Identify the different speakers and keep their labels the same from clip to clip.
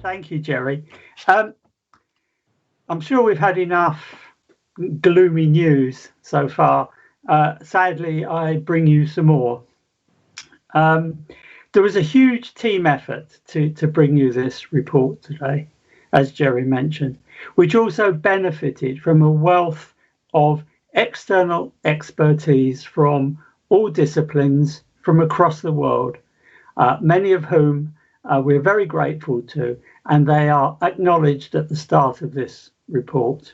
Speaker 1: Thank you, Jerry. I'm sure we've had enough gloomy news so far. Sadly, I bring you some more. There was a huge team effort to bring you this report today, as Jerry mentioned, which also benefited from a wealth of external expertise from all disciplines from across the world, many of whom we're very grateful to, and they are acknowledged at the start of this report.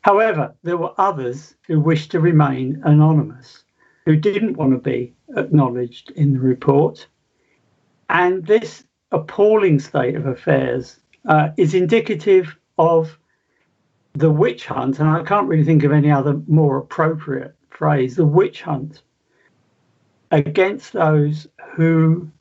Speaker 1: However, there were others who wished to remain anonymous, who didn't want to be acknowledged in the report. And this appalling state of affairs is indicative of the witch hunt, and I can't really think of any other more appropriate phrase, the witch hunt against those who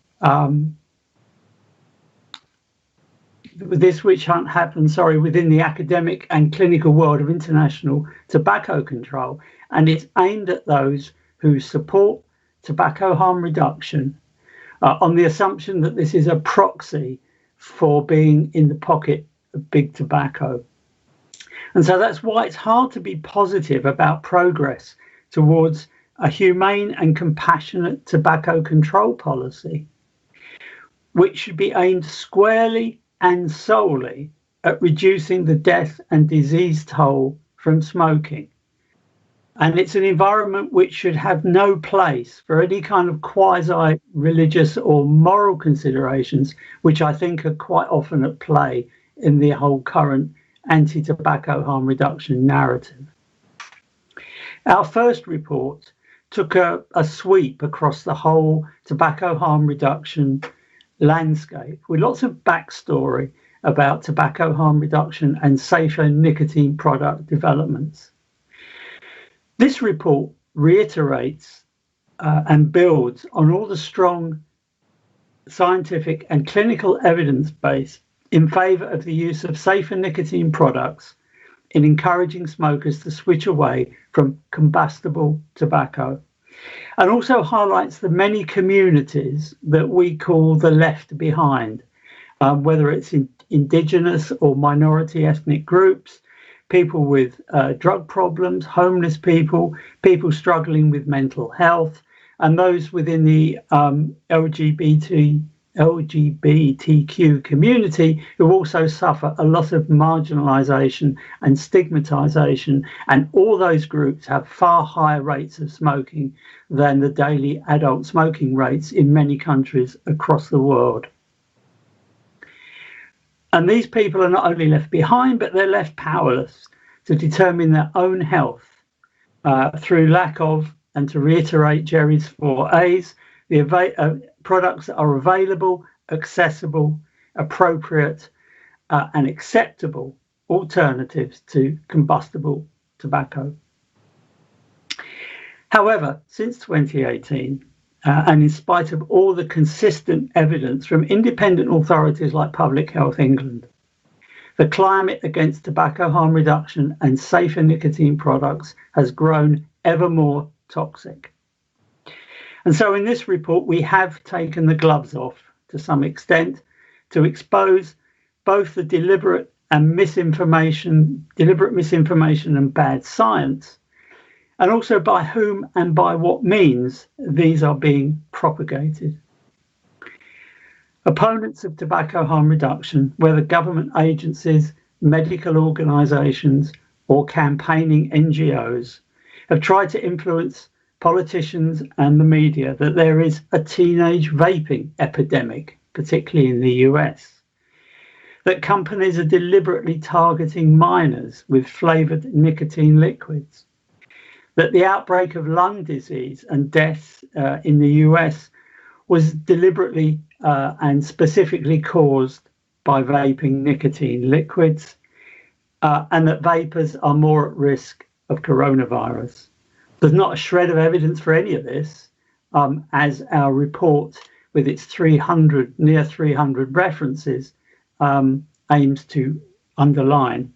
Speaker 1: this witch hunt happens, within the academic and clinical world of international tobacco control, and it's aimed at those who support tobacco harm reduction on the assumption that this is a proxy for being in the pocket of big tobacco. And so that's why it's hard to be positive about progress towards a humane and compassionate tobacco control policy, which should be aimed squarely and solely at reducing the death and disease toll from smoking. And it's an environment which should have no place for any kind of quasi-religious or moral considerations, which I think are quite often at play in the whole current anti-tobacco harm reduction narrative. Our first report took a sweep across the whole tobacco harm reduction landscape with lots of backstory about tobacco harm reduction and safer nicotine product developments. This report reiterates and builds on all the strong scientific and clinical evidence base in favour of the use of safer nicotine products in encouraging smokers to switch away from combustible tobacco, and also highlights the many communities that we call the left behind, whether it's indigenous or minority ethnic groups, people with drug problems, homeless people, people struggling with mental health, and those within the LGBTQ community who also suffer a lot of marginalisation and stigmatisation, and all those groups have far higher rates of smoking than the daily adult smoking rates in many countries across the world. And these people are not only left behind, but they're left powerless to determine their own health through lack of, and to reiterate Jerry's 4As, the products that are available, accessible, appropriate, and acceptable alternatives to combustible tobacco. However, since 2018, and in spite of all the consistent evidence from independent authorities like Public Health England, the climate against tobacco harm reduction and safer nicotine products has grown ever more toxic. And so in this report, we have taken the gloves off to some extent to expose both the deliberate misinformation and bad science, and also by whom and by what means these are being propagated. Opponents of tobacco harm reduction, whether government agencies, medical organisations, or campaigning NGOs, have tried to influence politicians and the media that there is a teenage vaping epidemic, particularly in the US, that companies are deliberately targeting minors with flavoured nicotine liquids, that the outbreak of lung disease and deaths in the US was deliberately and specifically caused by vaping nicotine liquids, and that vapers are more at risk of coronavirus. There's not a shred of evidence for any of this, as our report with its near 300 references aims to underline.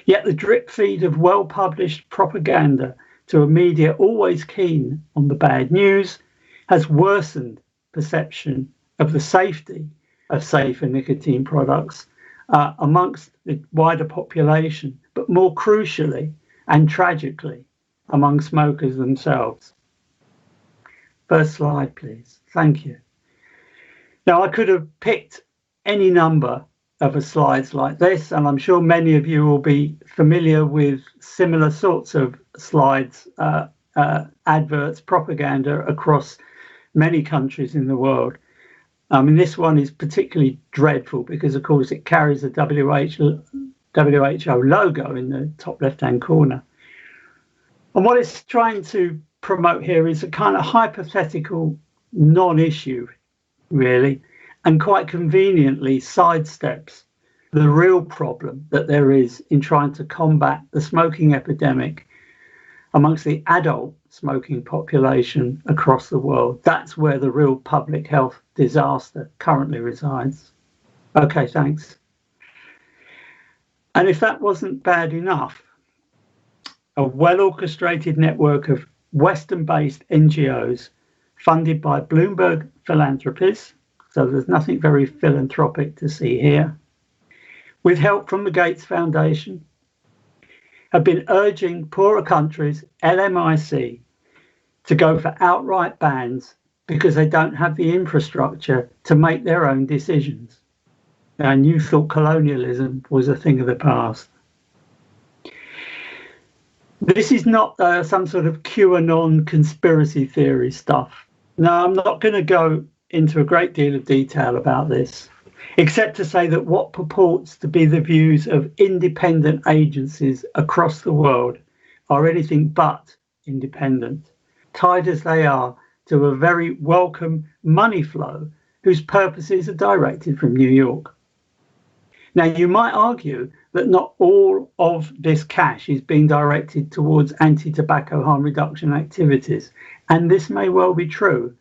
Speaker 1: Yet the drip feed of well-published propaganda to a media always keen on the bad news has worsened perception of the safety of safer nicotine products amongst the wider population, but more crucially and tragically, among smokers themselves. First slide, please. Thank you. Now, I could have picked any number of slides like this, and I'm sure many of you will be familiar with similar sorts of slides, adverts, propaganda across many countries in the world. I mean, this one is particularly dreadful because, of course, it carries a WHO logo in the top left-hand corner. And what it's trying to promote here is a kind of hypothetical non-issue, really, and quite conveniently sidesteps the real problem that there is in trying to combat the smoking epidemic amongst the adult smoking population across the world. That's where the real public health disaster currently resides. Okay, thanks. And if that wasn't bad enough, a well-orchestrated network of Western-based NGOs funded by Bloomberg philanthropies, so there's nothing very philanthropic to see here, with help from the Gates Foundation, have been urging poorer countries, LMIC, to go for outright bans because they don't have the infrastructure to make their own decisions. And you thought colonialism was a thing of the past. This is not some sort of QAnon conspiracy theory stuff. No, I'm not going to go into a great deal of detail about this, except to say that what purports to be the views of independent agencies across the world are anything but independent, tied as they are to a very welcome money flow whose purposes are directed from New York. Now, you might argue that not all of this cash is being directed towards anti-tobacco harm reduction activities, and this may well be true,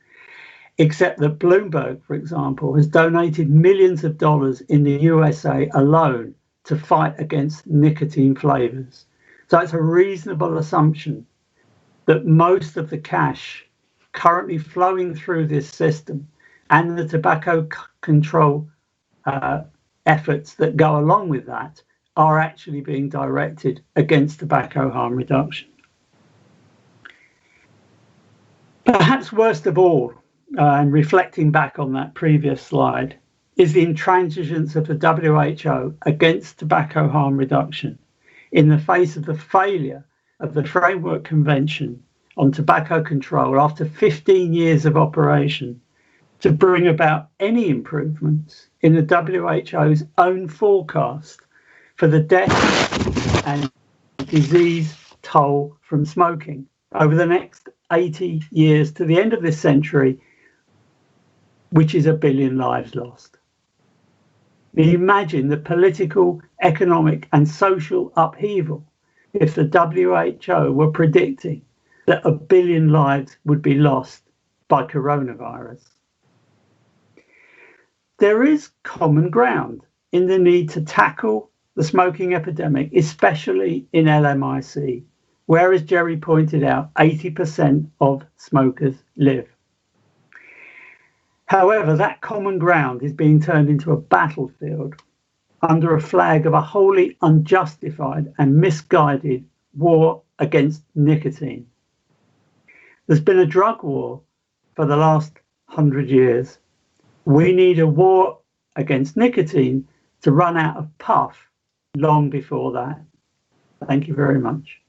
Speaker 1: except that Bloomberg, for example, has donated millions of dollars in the USA alone to fight against nicotine flavors. So it's a reasonable assumption that most of the cash currently flowing through this system and the tobacco control efforts that go along with that are actually being directed against tobacco harm reduction. Perhaps worst of all, and reflecting back on that previous slide, is the intransigence of the WHO against tobacco harm reduction in the face of the failure of the Framework Convention on Tobacco Control after 15 years of operation to bring about any improvements in the WHO's own forecast for the death and disease toll from smoking over the next 80 years to the end of this century, which is 1 billion lives lost. Imagine the political, economic and social upheaval if the WHO were predicting that 1 billion lives would be lost by coronavirus. There is common ground in the need to tackle the smoking epidemic, especially in LMIC, where, as Jerry pointed out, 80% of smokers live. However, that common ground is being turned into a battlefield under a flag of a wholly unjustified and misguided war against nicotine. There's been a drug war for the last 100 years. We need a war against nicotine to run out of puff long before that. Thank you very much.